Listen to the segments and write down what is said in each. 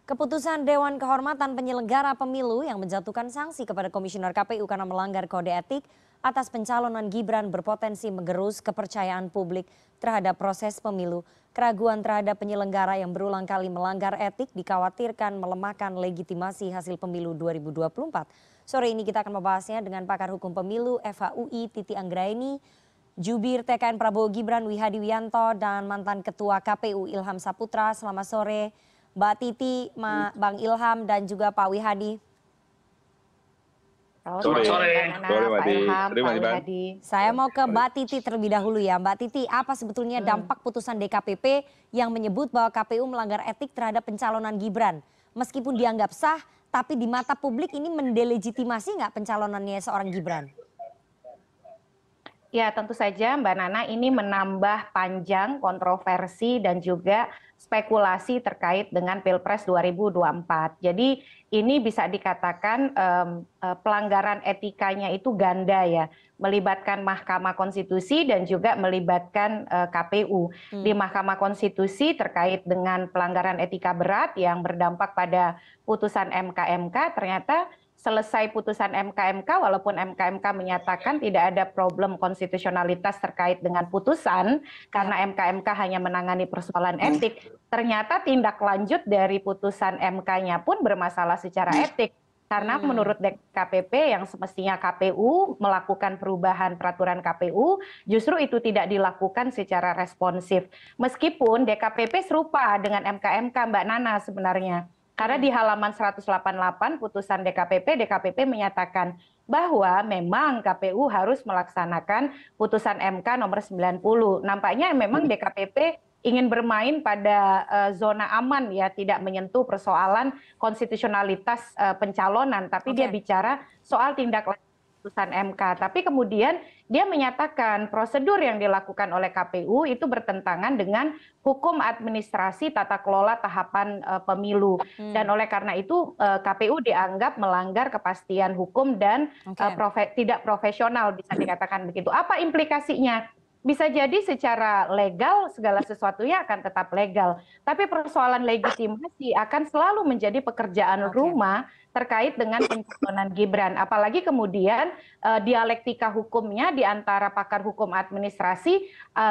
Keputusan Dewan Kehormatan Penyelenggara Pemilu yang menjatuhkan sanksi kepada Komisioner KPU karena melanggar kode etik atas pencalonan Gibran berpotensi menggerus kepercayaan publik terhadap proses pemilu. Keraguan terhadap penyelenggara yang berulang kali melanggar etik dikhawatirkan melemahkan legitimasi hasil pemilu 2024. Sore ini kita akan membahasnya dengan pakar hukum pemilu FHUI Titi Anggraini, Jubir TKN Prabowo Gibran Wihadi Wianto, dan mantan Ketua KPU Ilham Saputra. Selamat sore Mbak Titi, Bang Ilham, dan juga Pak Wihadi. Sore, Pak Ilham, Pak Wihadi. Saya mau ke Mbak Titi terlebih dahulu ya. Mbak Titi, apa sebetulnya dampak putusan DKPP yang menyebut bahwa KPU melanggar etik terhadap pencalonan Gibran? Meskipun dianggap sah, tapi di mata publik ini mendelegitimasi nggak pencalonannya seorang Gibran? Ya, tentu saja Mbak Nana, ini menambah panjang kontroversi dan juga spekulasi terkait dengan Pilpres 2024. Jadi ini bisa dikatakan pelanggaran etikanya itu ganda ya, melibatkan Mahkamah Konstitusi dan juga melibatkan KPU. Di Mahkamah Konstitusi terkait dengan pelanggaran etika berat yang berdampak pada putusan MK-MK, ternyata selesai putusan MK-MK, walaupun MK-MK menyatakan tidak ada problem konstitusionalitas terkait dengan putusan, karena MK-MK hanya menangani persoalan etik, ternyata tindak lanjut dari putusan MK-nya pun bermasalah secara etik. Karena menurut DKPP yang semestinya KPU melakukan perubahan peraturan KPU, justru itu tidak dilakukan secara responsif. Meskipun DKPP serupa dengan MK-MK Mbak Nana sebenarnya. Karena di halaman 188 putusan DKPP menyatakan bahwa memang KPU harus melaksanakan putusan MK nomor 90. Nampaknya memang DKPP ingin bermain pada zona aman ya, tidak menyentuh persoalan konstitusionalitas pencalonan, tapi dia bicara soal tindak lanjut putusan MK. Tapi kemudian dia menyatakan prosedur yang dilakukan oleh KPU itu bertentangan dengan hukum administrasi tata kelola tahapan pemilu. Dan oleh karena itu KPU dianggap melanggar kepastian hukum dan tidak profesional, bisa dikatakan begitu. Apa implikasinya? Bisa jadi secara legal segala sesuatunya akan tetap legal. Tapi persoalan legitimasi akan selalu menjadi pekerjaan rumah terkait dengan pencalonan Gibran. Apalagi kemudian dialektika hukumnya di antara pakar hukum administrasi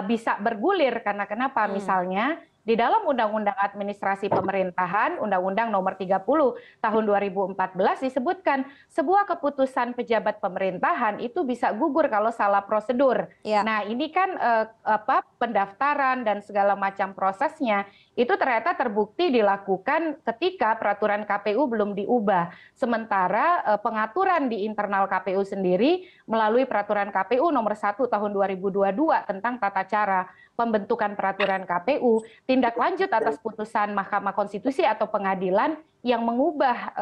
bisa bergulir. Karena kenapa? Misalnya di dalam Undang-Undang Administrasi Pemerintahan, Undang-Undang Nomor 30 Tahun 2014 disebutkan sebuah keputusan pejabat pemerintahan itu bisa gugur kalau salah prosedur. Nah, ini kan pendaftaran dan segala macam prosesnya itu ternyata terbukti dilakukan ketika peraturan KPU belum diubah. Sementara pengaturan di internal KPU sendiri melalui peraturan KPU Nomor 1 Tahun 2022 tentang tata cara pembentukan peraturan KPU, tindak lanjut atas putusan Mahkamah Konstitusi atau pengadilan yang mengubah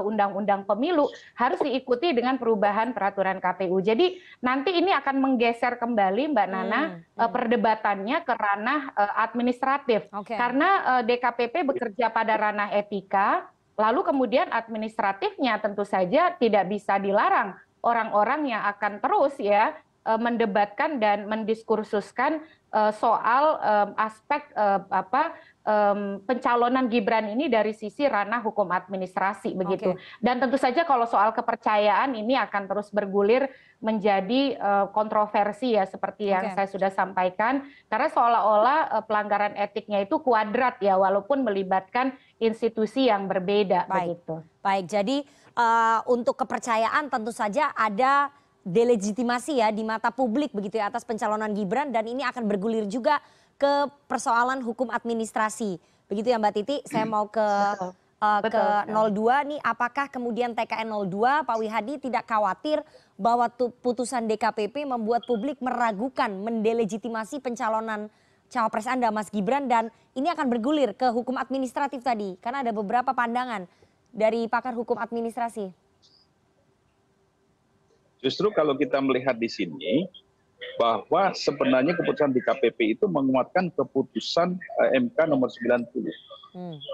undang-undang pemilu harus diikuti dengan perubahan peraturan KPU. Jadi nanti ini akan menggeser kembali Mbak Nana perdebatannya ke ranah administratif. Karena DKPP bekerja pada ranah etika, lalu kemudian administratifnya tentu saja tidak bisa dilarang orang-orang yang akan terus ya mendebatkan dan mendiskursuskan soal aspek pencalonan Gibran ini dari sisi ranah hukum administrasi begitu. Dan tentu saja kalau soal kepercayaan ini akan terus bergulir menjadi kontroversi ya, seperti yang saya sudah sampaikan, karena seolah-olah pelanggaran etiknya itu kuadrat ya, walaupun melibatkan institusi yang berbeda begitu. Baik, jadi untuk kepercayaan tentu saja ada delegitimasi ya di mata publik begitu ya atas pencalonan Gibran, dan ini akan bergulir juga ke persoalan hukum administrasi. Begitu ya Mbak Titi, saya mau ke 02 nih, apakah kemudian TKN 02 Pak Wihadi tidak khawatir bahwa putusan DKPP membuat publik meragukan, mendelegitimasi pencalonan cawapres Anda Mas Gibran, dan ini akan bergulir ke hukum administratif tadi karena ada beberapa pandangan dari pakar hukum administrasi? Justru kalau kita melihat di sini bahwa sebenarnya keputusan DKPP itu menguatkan keputusan MK nomor 90.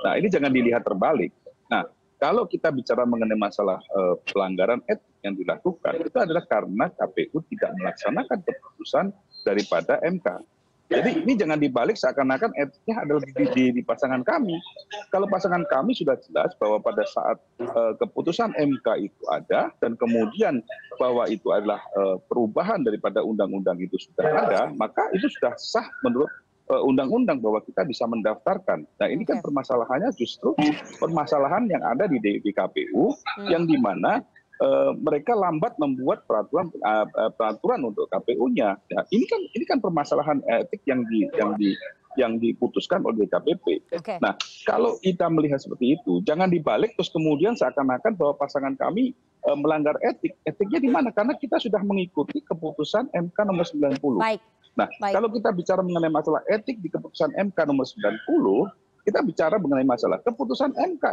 Nah, ini jangan dilihat terbalik. Nah, kalau kita bicara mengenai masalah pelanggaran etik yang dilakukan, itu adalah karena KPU tidak melaksanakan keputusan daripada MK. Jadi ini jangan dibalik seakan-akan etiknya adalah di pasangan kami. Kalau pasangan kami sudah jelas bahwa pada saat keputusan MK itu ada dan kemudian bahwa itu adalah perubahan daripada undang-undang itu sudah ada, maka itu sudah sah menurut undang-undang bahwa kita bisa mendaftarkan. Nah ini kan permasalahannya justru permasalahan yang ada di KPU yang dimana mereka lambat membuat peraturan untuk KPU-nya. Nah, ini kan permasalahan etik yang diputuskan oleh DKPP. Nah, kalau kita melihat seperti itu, jangan dibalik terus kemudian seakan-akan bahwa pasangan kami melanggar etik. Etiknya di mana? Karena kita sudah mengikuti keputusan MK nomor 90. Nah, kalau kita bicara mengenai masalah etik di keputusan MK nomor 90, kita bicara mengenai masalah keputusan MK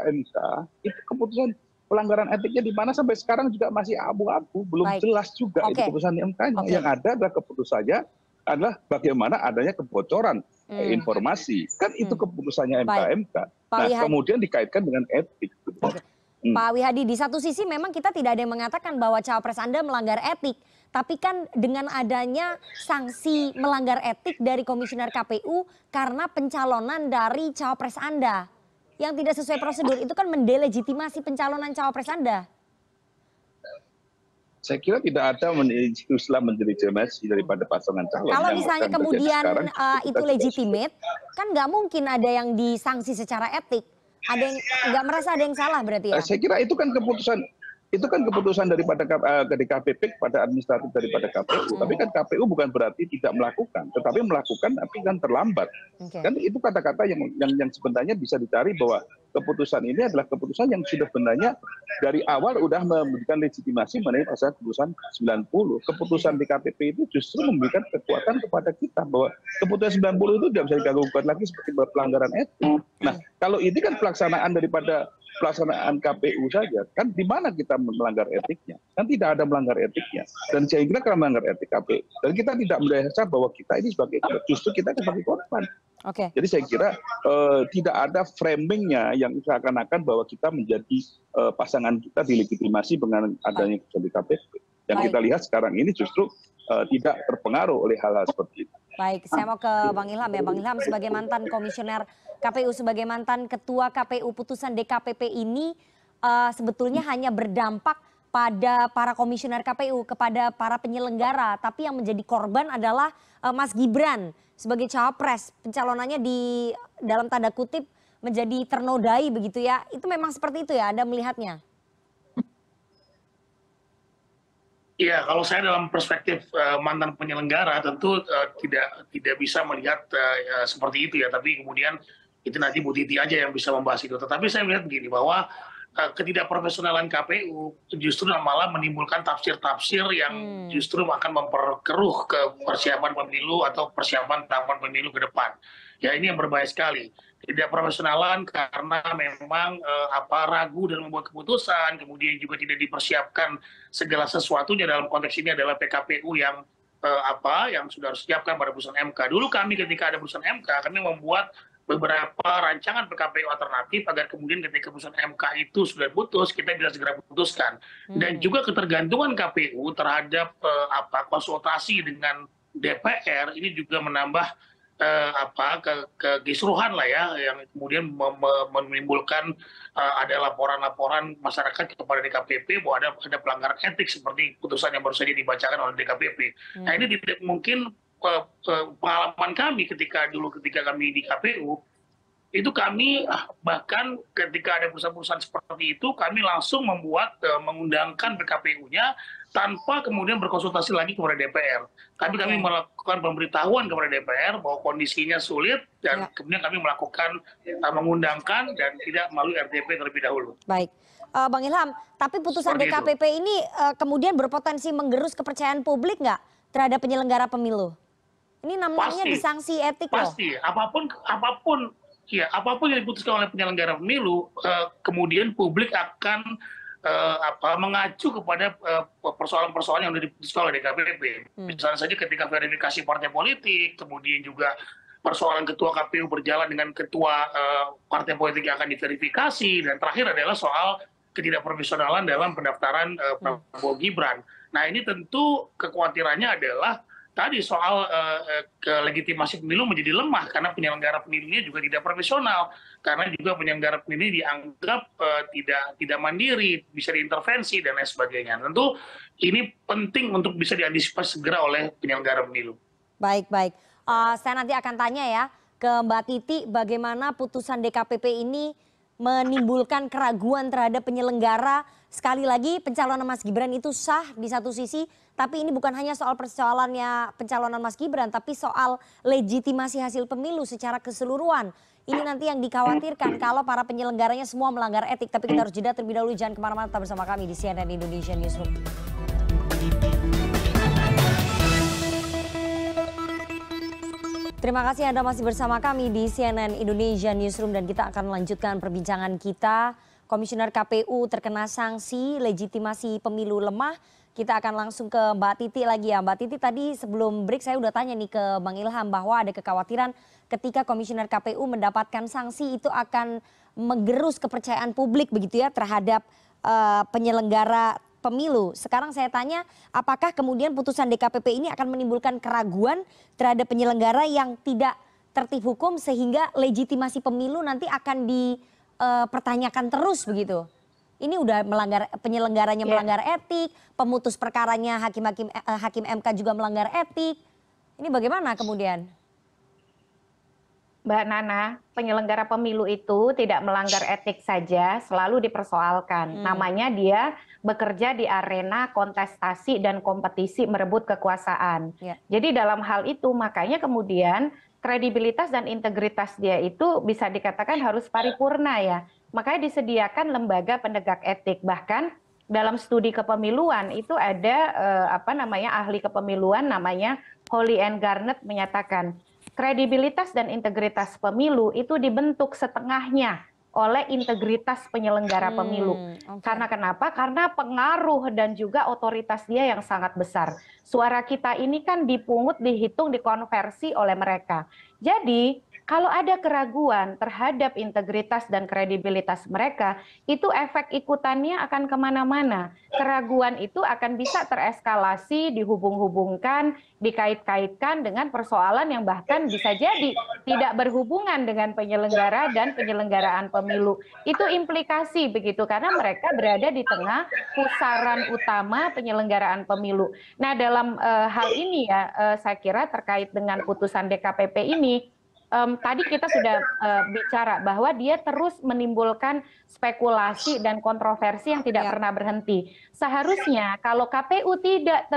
itu keputusan pelanggaran etiknya di mana sampai sekarang juga masih abu-abu, belum jelas juga itu keputusan MK-nya. Yang ada adalah keputusannya adalah bagaimana adanya kebocoran informasi. Kan itu keputusannya MK. Nah, kemudian dikaitkan dengan etik. Pak Wihadi, di satu sisi memang kita tidak ada yang mengatakan bahwa cawapres Anda melanggar etik. Tapi kan dengan adanya sanksi melanggar etik dari komisioner KPU karena pencalonan dari cawapres Anda yang tidak sesuai prosedur, itu kan mendelegitimasi pencalonan cawapres Anda. Saya kira tidak ada istilah mendelegitimasi daripada pasangan calon. Kalau misalnya kemudian itu legitimate, kan nggak mungkin ada yang disanksi secara etik. Ada yang nggak merasa ada yang salah berarti ya? Saya kira itu kan keputusan daripada DKPP kepada administratif daripada KPU. Tapi kan KPU bukan berarti tidak melakukan, tetapi melakukan tapi kan terlambat. Kan itu kata-kata yang sebenarnya bisa dicari bahwa keputusan ini adalah keputusan yang sudah sebenarnya dari awal sudah memberikan legitimasi mengenai pasal keputusan 90. Keputusan DKPP itu justru memberikan kekuatan kepada kita bahwa keputusan 90 itu tidak bisa diganggu-gugat lagi seperti pelanggaran etik. Nah, kalau ini kan pelaksanaan daripada pelaksanaan KPU saja, kan di mana kita melanggar etiknya? Kan tidak ada melanggar etiknya. Dan saya kira kalau melanggar etik KPU, dan kita tidak merasa bahwa kita ini sebagai justru kita sebagai korban. Jadi saya kira tidak ada framingnya yang seakan-akan bahwa kita menjadi pasangan kita dilegitimasi dengan adanya keputusan KPU. Yang kita lihat sekarang ini justru tidak terpengaruh oleh hal-hal seperti itu. Baik, saya mau ke Bang Ilham ya. Bang Ilham sebagai mantan komisioner KPU, sebagai mantan ketua KPU, putusan DKPP ini sebetulnya hanya berdampak pada para komisioner KPU, kepada para penyelenggara. Tapi yang menjadi korban adalah Mas Gibran sebagai cawapres. Pencalonannya di dalam tanda kutip menjadi ternodai begitu ya. Itu memang seperti itu ya Anda melihatnya? Ya, kalau saya dalam perspektif mantan penyelenggara tentu tidak bisa melihat seperti itu ya. Tapi kemudian itu nanti Bu Titi aja yang bisa membahas itu. Tetapi saya melihat begini bahwa ketidakprofesionalan KPU justru malah menimbulkan tafsir-tafsir yang justru akan memperkeruh ke persiapan pemilu atau persiapan tahapan pemilu ke depan. Ya, ini yang berbahaya sekali. Ketidakprofesionalan karena memang ragu dalam membuat keputusan, kemudian juga tidak dipersiapkan segala sesuatunya. Dalam konteks ini adalah PKPU yang yang sudah harus siapkan pada putusan MK. Dulu kami ketika ada putusan MK, kami membuat beberapa rancangan PKPU alternatif agar kemudian ketika putusan MK itu sudah putus, kita bisa segera putuskan. Dan juga ketergantungan KPU terhadap konsultasi dengan DPR ini juga menambah kekisruhan lah ya, yang kemudian menimbulkan ada laporan-laporan masyarakat kepada DKPP bahwa ada pelanggaran etik seperti putusan yang baru saja dibacakan oleh DKPP. Nah, ini tidak mungkin pengalaman kami ketika kami di KPU itu kami bahkan ketika ada putusan-putusan seperti itu kami langsung mengundangkan PKPU-nya tanpa kemudian berkonsultasi lagi kepada DPR. Kami melakukan pemberitahuan kepada DPR bahwa kondisinya sulit dan kemudian kami melakukan mengundangkan dan tidak melalui RTP terlebih dahulu. Baik, Bang Ilham, tapi putusan DKPP ini kemudian berpotensi menggerus kepercayaan publik nggak terhadap penyelenggara pemilu? Ini namanya disanksi etik loh. Pasti, apapun yang diputuskan oleh penyelenggara pemilu, kemudian publik akan mengacu kepada persoalan-persoalan yang sudah diputuskan oleh DKPP. Misalnya saja ketika verifikasi partai politik, kemudian juga persoalan ketua KPU berjalan dengan ketua partai politik yang akan diverifikasi, dan terakhir adalah soal ketidakprofesionalan dalam pendaftaran Prabowo Gibran. Nah, ini tentu kekhawatirannya adalah tadi soal legitimasi pemilu menjadi lemah karena penyelenggara pemilunya juga tidak profesional, karena juga penyelenggara pemilu dianggap tidak mandiri, bisa diintervensi dan lain sebagainya. Tentu ini penting untuk bisa diantisipasi segera oleh penyelenggara pemilu. Baik, baik. Saya nanti akan tanya ya ke Mbak Titi bagaimana putusan DKPP ini menimbulkan keraguan terhadap penyelenggara. Sekali lagi pencalonan Mas Gibran itu sah di satu sisi, tapi ini bukan hanya soal persoalannya pencalonan Mas Gibran, tapi soal legitimasi hasil pemilu secara keseluruhan. Ini nanti yang dikhawatirkan kalau para penyelenggaranya semua melanggar etik. Tapi kita harus jeda terlebih dahulu, jangan kemana-mana, tetap bersama kami di CNN Indonesia Newsroom. Terima kasih Anda masih bersama kami di CNN Indonesia Newsroom dan kita akan melanjutkan perbincangan kita. Komisioner KPU terkena sanksi legitimasi pemilu lemah. Kita akan langsung ke Mbak Titi lagi ya. Mbak Titi, tadi sebelum break saya udah tanya nih ke Bang Ilham bahwa ada kekhawatiran ketika Komisioner KPU mendapatkan sanksi itu akan menggerus kepercayaan publik begitu ya terhadap penyelenggara pemilu. Sekarang saya tanya, apakah kemudian putusan DKPP ini akan menimbulkan keraguan terhadap penyelenggara yang tidak tertib hukum sehingga legitimasi pemilu nanti akan dipertanyakan terus begitu? Ini udah melanggar, penyelenggaranya melanggar etik, pemutus perkaranya hakim MK juga melanggar etik. Ini bagaimana kemudian? Mbak Nana, penyelenggara pemilu itu tidak melanggar etik saja, selalu dipersoalkan. Namanya dia bekerja di arena kontestasi dan kompetisi merebut kekuasaan. Jadi dalam hal itu makanya kemudian kredibilitas dan integritas dia itu bisa dikatakan harus paripurna ya. Makanya disediakan lembaga penegak etik. Bahkan dalam studi kepemiluan itu ada ahli kepemiluan namanya Holly Ann Garnett menyatakan kredibilitas dan integritas pemilu itu dibentuk setengahnya oleh integritas penyelenggara pemilu. Karena kenapa? Karena pengaruh dan juga otoritas dia yang sangat besar. Suara kita ini kan dipungut, dihitung, dikonversi oleh mereka. Jadi kalau ada keraguan terhadap integritas dan kredibilitas mereka, itu efek ikutannya akan kemana-mana. Keraguan itu akan bisa tereskalasi, dihubung-hubungkan, dikait-kaitkan dengan persoalan yang bahkan bisa jadi tidak berhubungan dengan penyelenggara dan penyelenggaraan pemilu. Itu implikasi begitu, karena mereka berada di tengah pusaran utama penyelenggaraan pemilu. Nah dalam hal ini ya, saya kira terkait dengan putusan DKPP ini, tadi kita sudah bicara bahwa dia terus menimbulkan spekulasi dan kontroversi yang tidak pernah berhenti. Seharusnya kalau KPU tidak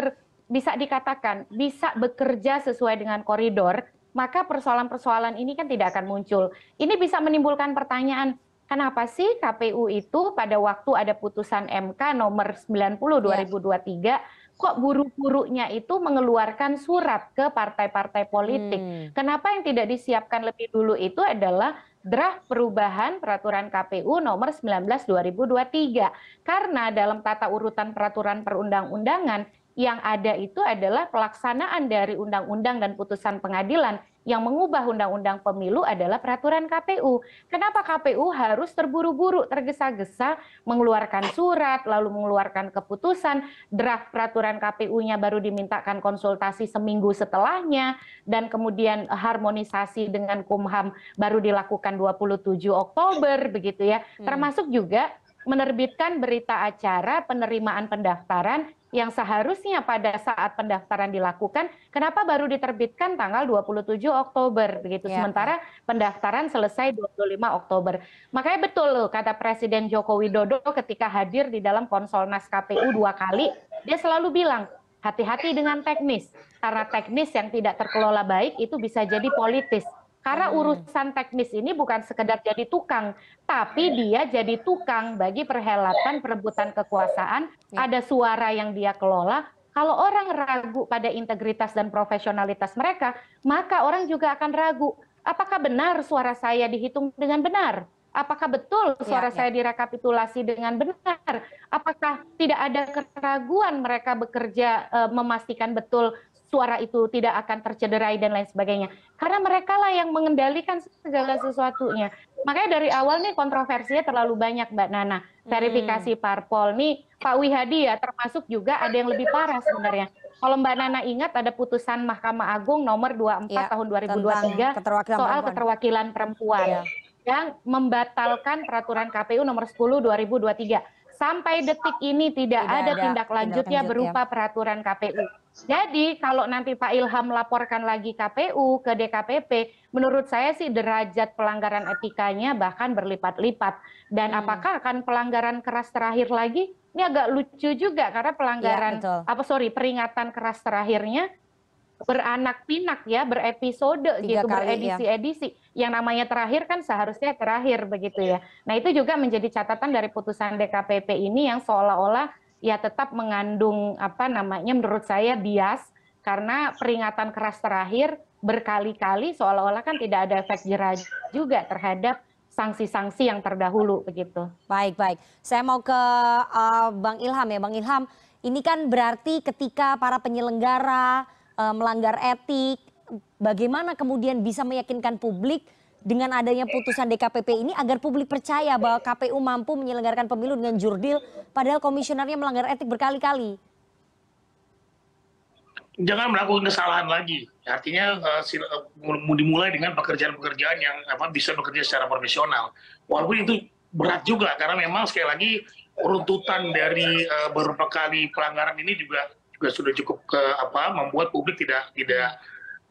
bisa dikatakan bisa bekerja sesuai dengan koridor, maka persoalan-persoalan ini kan tidak akan muncul. Ini bisa menimbulkan pertanyaan, kenapa sih KPU itu pada waktu ada putusan MK nomor 90 2023 kok buru-burunya itu mengeluarkan surat ke partai-partai politik. Kenapa yang tidak disiapkan lebih dulu itu adalah draft perubahan peraturan KPU nomor 19 2023. Karena dalam tata urutan peraturan perundang-undangan yang ada itu adalah pelaksanaan dari undang-undang dan putusan pengadilan yang mengubah undang-undang pemilu adalah peraturan KPU. Kenapa KPU harus terburu-buru, tergesa-gesa mengeluarkan surat, lalu mengeluarkan keputusan, draft peraturan KPU-nya baru dimintakan konsultasi seminggu setelahnya, dan kemudian harmonisasi dengan Kumham baru dilakukan 27 Oktober, begitu ya. Termasuk juga menerbitkan berita acara penerimaan pendaftaran yang seharusnya pada saat pendaftaran dilakukan, kenapa baru diterbitkan tanggal 27 Oktober begitu, sementara pendaftaran selesai 25 Oktober. Makanya betul loh kata Presiden Joko Widodo ketika hadir di dalam Konsolnas KPU 2 kali, dia selalu bilang hati-hati dengan teknis, karena teknis yang tidak terkelola baik itu bisa jadi politis. Karena urusan teknis ini bukan sekedar jadi tukang, tapi dia jadi tukang bagi perhelatan perebutan kekuasaan, ada suara yang dia kelola. Kalau orang ragu pada integritas dan profesionalitas mereka, maka orang juga akan ragu, apakah benar suara saya dihitung dengan benar? Apakah betul suara saya direkapitulasi dengan benar? Apakah tidak ada keraguan mereka bekerja memastikan betul suara itu tidak akan tercederai dan lain sebagainya. Karena mereka lah yang mengendalikan segala sesuatunya. Makanya dari awal nih kontroversinya terlalu banyak Mbak Nana. Verifikasi parpol nih Pak Wihadi ya termasuk juga ada yang lebih parah sebenarnya. kalau Mbak Nana ingat ada putusan Mahkamah Agung nomor 24 Ya, tahun tentang 2023 keterwakilan soal perempuan. keterwakilan perempuan Ya. yang membatalkan peraturan KPU nomor 10 2023. Sampai detik ini tidak ada tindak lanjutnya berupa peraturan KPU. Jadi kalau nanti Pak Ilham melaporkan lagi KPU ke DKPP, menurut saya sih derajat pelanggaran etikanya bahkan berlipat-lipat. Dan apakah akan pelanggaran keras terakhir lagi? Ini agak lucu juga karena pelanggaran peringatan keras terakhirnya beranak pinak ya, berepisode gitu, beredisi-edisi. Yang namanya terakhir kan seharusnya terakhir begitu ya. Nah itu juga menjadi catatan dari putusan DKPP ini yang seolah-olah ya tetap mengandung menurut saya bias, karena peringatan keras terakhir berkali-kali seolah-olah kan tidak ada efek jera juga terhadap sanksi-sanksi yang terdahulu begitu. Baik. Saya mau ke Bang Ilham ya. Bang Ilham, ini kan berarti ketika para penyelenggara melanggar etik, bagaimana kemudian bisa meyakinkan publik dengan adanya putusan DKPP ini agar publik percaya bahwa KPU mampu menyelenggarakan pemilu dengan jurdil, padahal komisionernya melanggar etik berkali-kali? Jangan melakukan kesalahan lagi. Artinya dimulai dengan pekerjaan-pekerjaan yang bisa bekerja secara profesional. Walaupun itu berat juga karena memang sekali lagi runtutan dari beberapa kali pelanggaran ini juga sudah cukup membuat publik tidak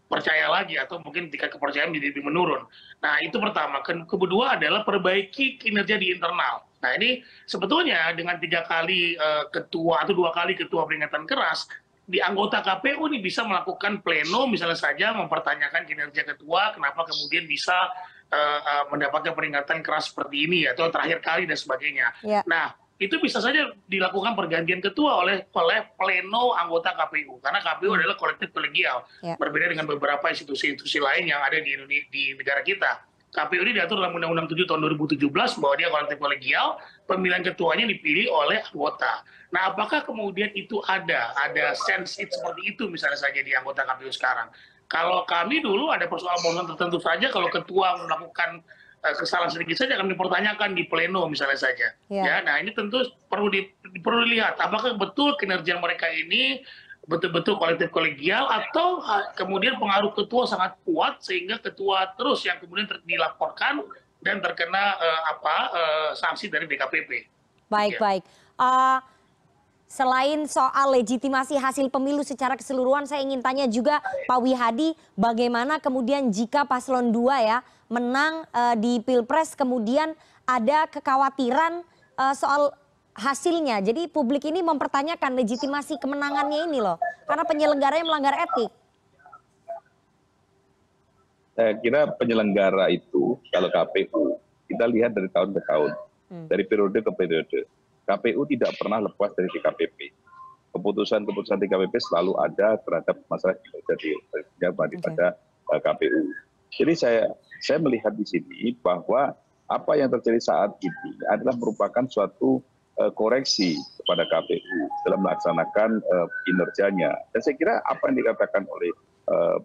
percaya lagi atau mungkin tingkat kepercayaan jadi lebih menurun. Nah itu pertama. Kedua adalah perbaiki kinerja di internal. Nah ini sebetulnya dengan 3 kali ketua atau 2 kali ketua peringatan keras, di anggota KPU ini bisa melakukan pleno misalnya saja mempertanyakan kinerja ketua, kenapa kemudian bisa mendapatkan peringatan keras seperti ini atau terakhir kali dan sebagainya. Ya. Nah itu bisa saja dilakukan pergantian ketua oleh pleno anggota KPU karena KPU adalah kolektif kolegial, berbeda dengan beberapa institusi-institusi lain yang ada di negara kita. KPU ini diatur dalam Undang-Undang 7 tahun 2017 bahwa dia kolektif kolegial, pemilihan ketuanya dipilih oleh anggota. Nah, apakah kemudian itu ada sense seperti itu misalnya saja di anggota KPU sekarang? Kalau kami dulu ada persoalan tertentu saja kalau ketua melakukan kesalahan sedikit saja akan dipertanyakan di pleno misalnya saja. Ya, nah ini tentu perlu dilihat apakah betul kinerja mereka ini betul-betul kolektif kolegial atau kemudian pengaruh ketua sangat kuat sehingga ketua terus yang kemudian dilaporkan dan terkena sanksi dari DKPP. Baik. Selain soal legitimasi hasil pemilu secara keseluruhan, saya ingin tanya juga Pak Wihadi, bagaimana kemudian jika paslon 2 ya menang di Pilpres kemudian ada kekhawatiran soal hasilnya. Jadi publik ini mempertanyakan legitimasi kemenangannya ini loh, karena penyelenggaranya melanggar etik. Saya kira penyelenggara itu kalau KPU kita lihat dari tahun ke tahun, dari periode ke periode. KPU tidak pernah lepas dari DKPP. Keputusan-keputusan DKPP selalu ada terhadap masalah kinerja daripada KPU. Jadi saya melihat di sini bahwa apa yang terjadi saat ini adalah merupakan suatu koreksi kepada KPU dalam melaksanakan kinerjanya. Dan saya kira apa yang dikatakan oleh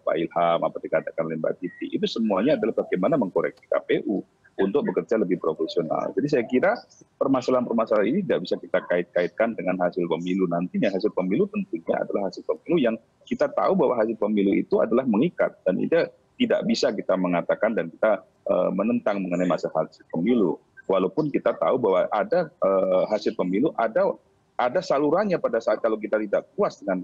Pak Ilham, apa yang dikatakan oleh Mbak Titi, itu semuanya adalah bagaimana mengkoreksi KPU untuk bekerja lebih profesional. Jadi saya kira permasalahan-permasalahan ini tidak bisa kita kait-kaitkan dengan hasil pemilu nantinya. Hasil pemilu tentunya adalah hasil pemilu yang kita tahu bahwa hasil pemilu itu adalah mengikat dan itu tidak bisa kita mengatakan dan kita menentang mengenai masalah hasil pemilu. Walaupun kita tahu bahwa ada hasil pemilu, ada salurannya pada saat kalau kita tidak puas dengan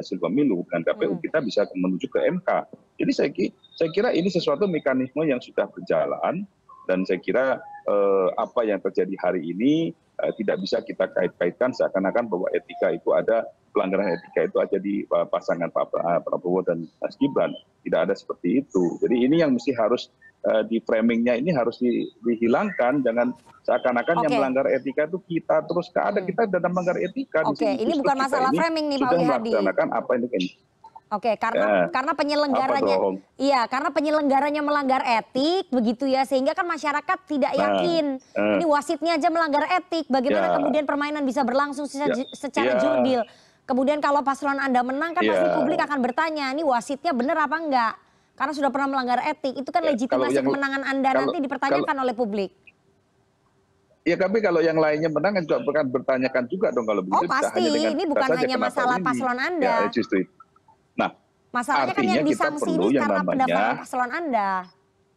hasil pemilu dengan KPU, kita bisa menuju ke MK. Jadi saya kira ini sesuatu mekanisme yang sudah berjalan. Dan saya kira apa yang terjadi hari ini tidak bisa kita kait-kaitkan seakan-akan bahwa etika itu ada, pelanggaran etika itu ada di pasangan Pak Prabowo dan Mas Gibran. Tidak ada seperti itu. Jadi ini yang mesti harus di framingnya ini harus dihilangkan, jangan seakan-akan yang melanggar etika itu kita terus ada kita dalam melanggar etika. Oke, ini bukan masalah framing nih Pak Wihadi. Sudah melaksanakan apa yang ini. Oke, karena penyelenggaranya melanggar etik begitu ya, sehingga kan masyarakat tidak yakin ini wasitnya aja melanggar etik, bagaimana kemudian permainan bisa berlangsung secara jurdil. Kemudian kalau paslon Anda menang kan pasti publik akan bertanya, ini wasitnya benar apa enggak? Karena sudah pernah melanggar etik, itu kan legitimasi kemenangan Anda nanti dipertanyakan oleh publik. Ya tapi kalau yang lainnya menang kan juga akan bertanyakan juga dong kalau Oh begitu. Tidak pasti, hanya dengan ini kita bukan saja, hanya kenapa masalah ini? paslon Anda. Ya justru itu. Nah, Masalahnya kan artinya yang kita disanksi perlu ini yang karena pendaftaran namanya, paslon Anda.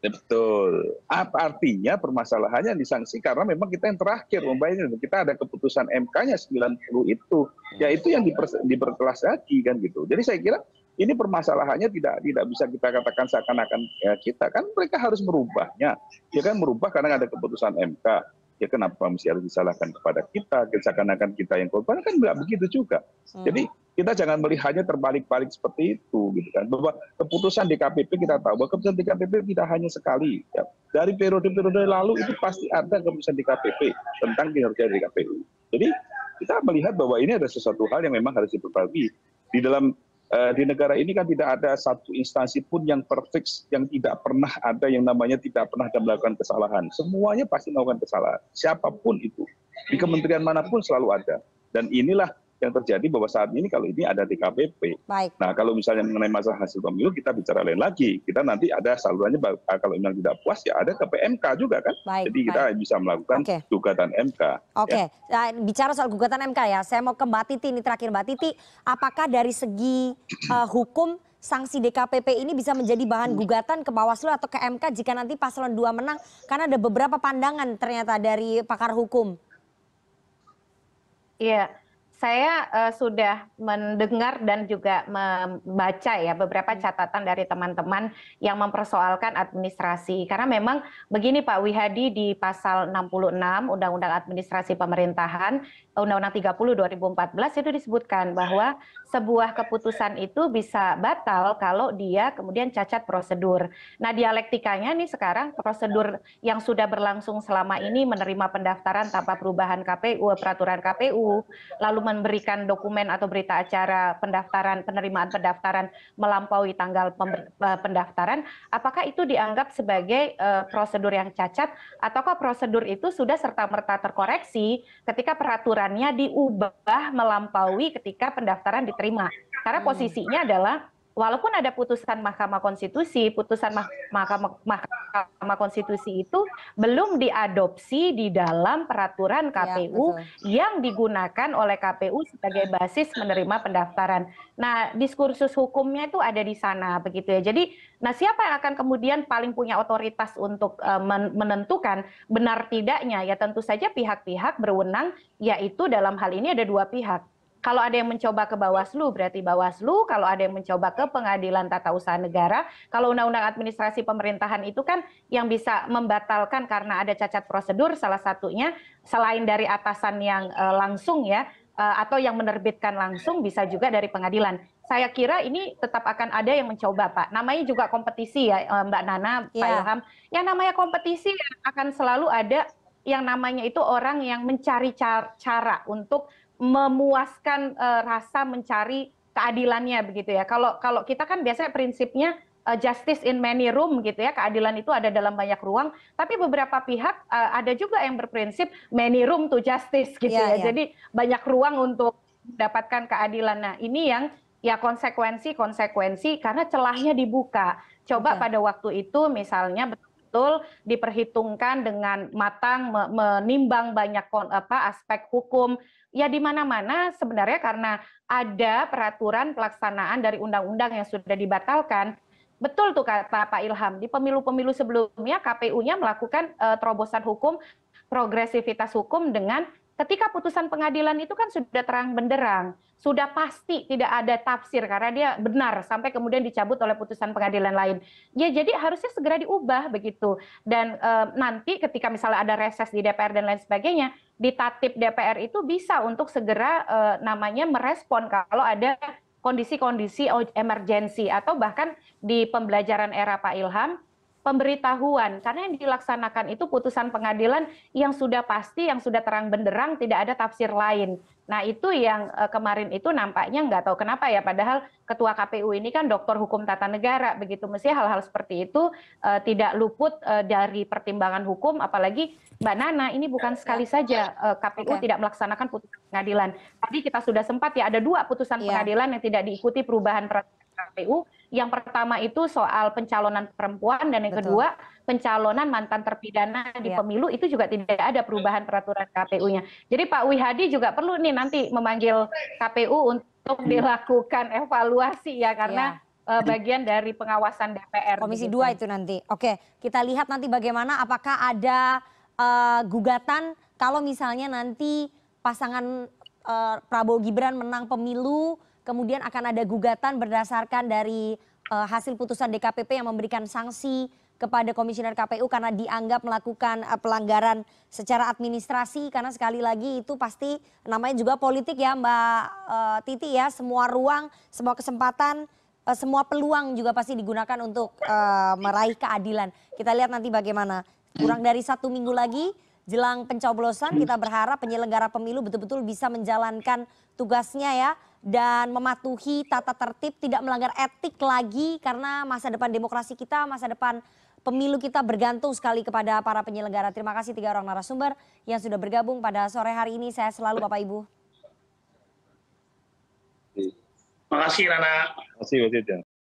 betul. Apa artinya permasalahannya disanksi karena memang kita yang terakhir membayar. Kita ada keputusan MK-nya 90 itu. Ya itu yang diperkelas lagi kan gitu. Jadi saya kira ini permasalahannya tidak bisa kita katakan seakan-akan ya, kita kan mereka harus merubahnya. Ya kan merubah karena ada keputusan MK. Ya kenapa mesti harus disalahkan kepada kita, seakan-akan kita yang korban, kan nggak begitu juga. Jadi kita jangan melihatnya terbalik-balik seperti itu, gitu kan. Bahwa keputusan DKPP kita tahu bahwa keputusan DKPP tidak hanya sekali. Ya. Dari periode-periode lalu itu pasti ada keputusan DKPP tentang kinerja DKPU. Jadi kita melihat bahwa ini ada sesuatu hal yang memang harus diperbaiki. Di negara ini kan tidak ada satu instansi pun yang perfect, yang tidak pernah ada yang namanya tidak pernah ada melakukan kesalahan. Semuanya pasti melakukan kesalahan, siapapun itu. Di kementerian manapun selalu ada. Dan inilah yang terjadi bahwa saat ini kalau ini ada DKPP. Baik. Nah kalau misalnya mengenai masalah hasil pemilu kita bicara lain lagi. Kita nanti ada salurannya kalau memang tidak puas ya ada ke PMK juga kan. Baik, jadi kita bisa melakukan gugatan MK. Oke, bicara soal gugatan MK ya, saya mau ke Mbak Titi ini terakhir. Mbak Titi, apakah dari segi hukum sanksi DKPP ini bisa menjadi bahan gugatan ke Bawaslu atau ke MK jika nanti paslon 2 menang? Karena ada beberapa pandangan ternyata dari pakar hukum. Iya, saya sudah mendengar dan juga membaca ya beberapa catatan dari teman-teman yang mempersoalkan administrasi. Karena memang begini Pak Wihadi, di pasal 66 Undang-Undang Administrasi Pemerintahan, Undang-Undang 30 2014 itu disebutkan bahwa sebuah keputusan itu bisa batal kalau dia kemudian cacat prosedur. Nah dialektikanya nih sekarang prosedur yang sudah berlangsung selama ini menerima pendaftaran tanpa perubahan peraturan KPU, lalu memberikan dokumen atau berita acara pendaftaran, penerimaan pendaftaran melampaui tanggal pendaftaran, apakah itu dianggap sebagai prosedur yang cacat ataukah prosedur itu sudah serta-merta terkoreksi ketika peraturannya diubah melampaui ketika pendaftaran diterima? Karena posisinya adalah walaupun ada putusan Mahkamah Konstitusi, putusan Mahkamah Konstitusi itu belum diadopsi di dalam peraturan KPU yang digunakan oleh KPU sebagai basis menerima pendaftaran. Nah, diskursus hukumnya itu ada di sana begitu ya. Jadi, nah siapa yang akan kemudian paling punya otoritas untuk menentukan benar tidaknya? Ya tentu saja pihak-pihak berwenang, yaitu dalam hal ini ada dua pihak. Kalau ada yang mencoba ke Bawaslu, berarti Bawaslu. Kalau ada yang mencoba ke Pengadilan Tata Usaha Negara, kalau Undang-Undang Administrasi Pemerintahan itu kan yang bisa membatalkan karena ada cacat prosedur, salah satunya selain dari atasan yang langsung ya, atau yang menerbitkan langsung, bisa juga dari pengadilan. Saya kira ini tetap akan ada yang mencoba, Pak. Namanya juga kompetisi ya, Mbak Nana, Pak Ilham. Yang namanya kompetisi akan selalu ada yang namanya itu orang yang mencari cara untuk memuaskan rasa mencari keadilannya begitu ya. Kalau kita kan biasanya prinsipnya justice in many room gitu ya, keadilan itu ada dalam banyak ruang, tapi beberapa pihak ada juga yang berprinsip many room to justice gitu ya. Jadi banyak ruang untuk mendapatkan keadilan. Nah, ini yang ya konsekuensi karena celahnya dibuka. Coba pada waktu itu misalnya betul diperhitungkan dengan matang, menimbang banyak aspek hukum. Ya di mana-mana sebenarnya karena ada peraturan pelaksanaan dari undang-undang yang sudah dibatalkan. Betul tuh kata Pak Ilham, di pemilu-pemilu sebelumnya KPU-nya melakukan terobosan hukum, progresivitas hukum dengan ketika putusan pengadilan itu kan sudah terang benderang, sudah pasti tidak ada tafsir karena dia benar sampai kemudian dicabut oleh putusan pengadilan lain. Ya jadi harusnya segera diubah begitu. Dan nanti ketika misalnya ada reses di DPR dan lain sebagainya, di tatip DPR itu bisa untuk segera namanya merespon kalau ada kondisi-kondisi emergensi atau bahkan di pembelajaran era Pak Ilham, pemberitahuan, karena yang dilaksanakan itu putusan pengadilan yang sudah pasti, yang sudah terang benderang, tidak ada tafsir lain. Nah itu yang kemarin itu nampaknya nggak tahu kenapa ya, padahal Ketua KPU ini kan doktor hukum tata negara, begitu mestinya hal-hal seperti itu tidak luput dari pertimbangan hukum, apalagi Mbak Nana, ini bukan sekali saja KPU tidak melaksanakan putusan pengadilan. Tadi kita sudah sempat ya, ada 2 putusan pengadilan yang tidak diikuti perubahan peraturan KPU. Yang pertama itu soal pencalonan perempuan dan yang Betul. kedua pencalonan mantan terpidana di Iya. pemilu itu juga tidak ada perubahan peraturan KPU-nya. Jadi Pak Wihadi juga perlu nih nanti memanggil KPU untuk dilakukan evaluasi ya karena bagian dari pengawasan DPR. Komisi begitu. 2 itu nanti. Oke, kita lihat nanti bagaimana apakah ada gugatan kalau misalnya nanti pasangan Prabowo Gibran menang pemilu, kemudian akan ada gugatan berdasarkan dari hasil putusan DKPP yang memberikan sanksi kepada komisioner KPU karena dianggap melakukan pelanggaran secara administrasi, karena sekali lagi itu pasti namanya juga politik ya Mbak Titi ya, semua ruang, semua kesempatan, semua peluang juga pasti digunakan untuk meraih keadilan. Kita lihat nanti bagaimana. Kurang dari 1 minggu lagi jelang pencoblosan, kita berharap penyelenggara pemilu betul-betul bisa menjalankan tugasnya ya dan mematuhi tata tertib, tidak melanggar etik lagi karena masa depan demokrasi kita, masa depan pemilu kita bergantung sekali kepada para penyelenggara. Terima kasih 3 orang narasumber yang sudah bergabung pada sore hari ini. Saya selalu Bapak Ibu. Terima kasih Nana. Terima kasih, Mbak Titi.